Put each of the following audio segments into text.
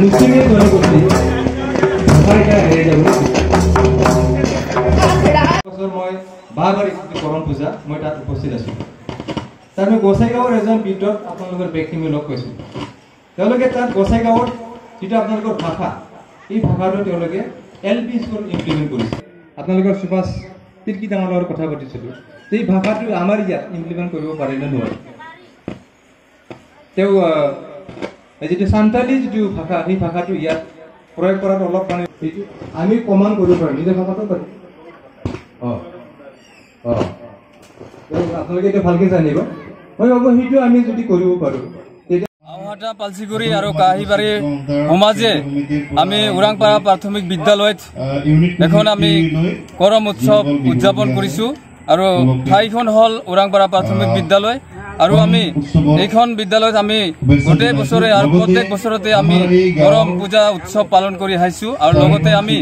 মুসলিমে জনগোষ্ঠী মই বাৰবাৰ কৰম পূজা মই তাত উপস্থিত আছো তাৰ মই গোসাইগাঁৱৰ এজন বিদ্যুৎ আপোনালোকৰ ব্যক্তি মই লগ পাইছো তেওঁলোকে তাত গোসাইগাঁৱৰ যেটা আপোনালোকৰ ভাষা এই ভাষাটো তেওঁলোকে এলপি স্কুল ইমপ্লিমেন্ট কৰিছে আপোনালোকৰ সুভাষ তিৰ্কি ডাঙৰৰ কথা পাতিছিলো এই ভাষাটো আমাৰ ইয়াত ইমপ্লিমেন্ট কৰিব পাৰে নে নোৱাৰে তেওঁ যেটো সান্তালি যেটো ভাষা এই ভাষাটো ইয়াত প্ৰয়োগ কৰাত অলপ মানে আমি কমান কৰিব পাৰিম নিজৰ ভাষাটো পাৰি আপোনালোকে এটা ভালকে জানিব মই ভাবো সেইটো আমি যদি কৰিব পাৰো আওহাটা পালচিগুৰি আৰু কাহিবাৰী সমাজে আমি উৰাংপাৰা প্ৰাথমিক বিদ্যালয়ত এখন আমি কৰম উৎসৱ উদযাপন কৰিছো আৰু ঠাইখন হল উৰাংপাৰা প্ৰাথমিক বিদ্যালয় আৰু আমি এইখন বিদ্যালয়ত আমি গোটেই বছৰে আৰু প্ৰত্যেক বছৰতে আমি কৰম পূজা উৎসৱ পালন কৰি আহিছো আৰু লগতে আমি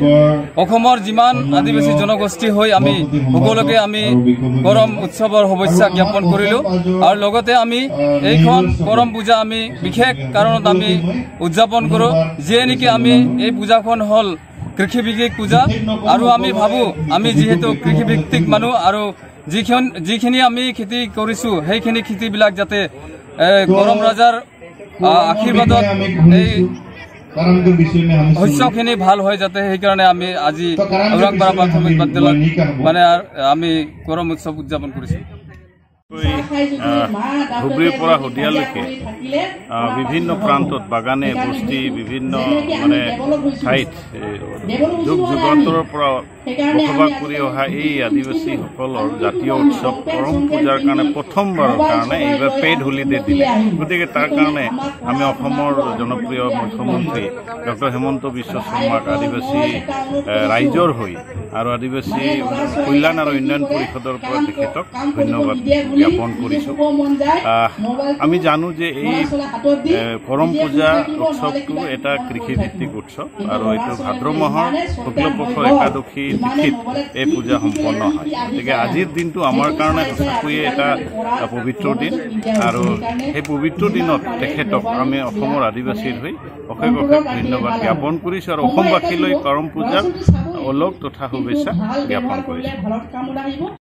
অসমৰ যিমান আদিবাসী জনগোষ্ঠী হৈ আমি সকলোকে আমি কৰম উৎসৱৰ শুভেচ্ছা জ্ঞাপন কৰিলো আৰু লগতে আমি এইখন কৰম পূজা আমি বিশেষ কাৰণত আমি উদযাপন কৰো যে নেকি আমি এই পূজাখন হল কৃষিভিত্তিক পূজা আৰু আমি ভাবো আমি যেহেতু কৃষিভিত্তিক মানুহ আৰু যিখিনি আমি খেতি কৰিছো সেইখিনি খেতিবিলাক যাতে গৰম ৰাজাৰ আশীৰ্বাদত এই শস্যখিনি ভাল হয় যাতে সেইকাৰণে আমি আজি উৰাংপাৰা প্ৰাথমিক বিদ্যালয়ত মানে আমি কৰম উৎসৱ উদযাপন কৰিছো ধুবুৰীৰ পৰা শদিয়ালৈকে বিভিন্ন প্ৰান্তত বাগানে বস্তি বিভিন্ন মানে ঠাইত যুগ যুগান্তৰৰ পৰা বসবাস কৰি অহা এই আদিবাসীসকলৰ জাতীয় উৎসৱ কৰম পূজাৰ কাৰণে প্ৰথমবাৰৰ কাৰণে এইবাৰ পেইড হলিডে দিলে গতিকে তাৰ কাৰণে আমি অসমৰ জনপ্ৰিয় মুখ্যমন্ত্ৰী ডক্টৰ হিমন্ত বিশ্ব শৰ্মাক আদিবাসী ৰাইজৰ হৈ আৰু আদিবাসী কল্যাণ আৰু উন্নয়ন পৰিষদৰ পৰা তেখেতক ধন্যবাদ জ্ঞাপন কৰিছো আমি জানো যে এই কৰম পূজা উৎসৱটো এটা কৃষিভিত্তিক উৎসৱ আৰু এইটো ভাদ্ৰ মাহৰ শুক্লপক্ষৰ একাদশী তিথিত এই পূজা সম্পন্ন হয় গতিকে আজিৰ দিনটো আমাৰ কাৰণে সঁচাকৈয়ে এটা পবিত্ৰ দিন আৰু সেই পবিত্ৰ দিনত তেখেতক আমি অসমৰ আদিবাসীৰ হৈ অশেষ অশেষ ধন্যবাদ জ্ঞাপন কৰিছো আৰু অসমবাসীলৈ কৰম পূজাৰ অলক তথা শুভেচ্ছা জ্ঞাপন কৰিছো।